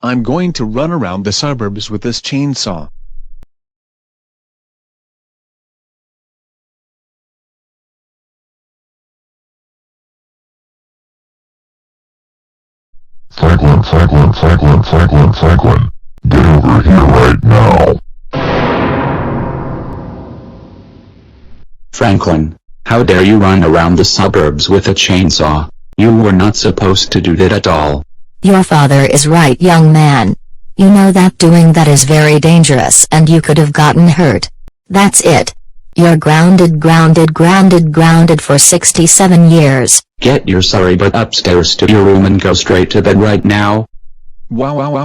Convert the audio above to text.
I'm going to run around the suburbs with this chainsaw. Franklin, get over here right now. Franklin, how dare you run around the suburbs with a chainsaw? You were not supposed to do that at all. Your father is right, young man. You know that doing that is very dangerous and you could have gotten hurt. That's it. You're grounded for 67 years. Get your sorry butt upstairs to your room and go straight to bed right now. Wow.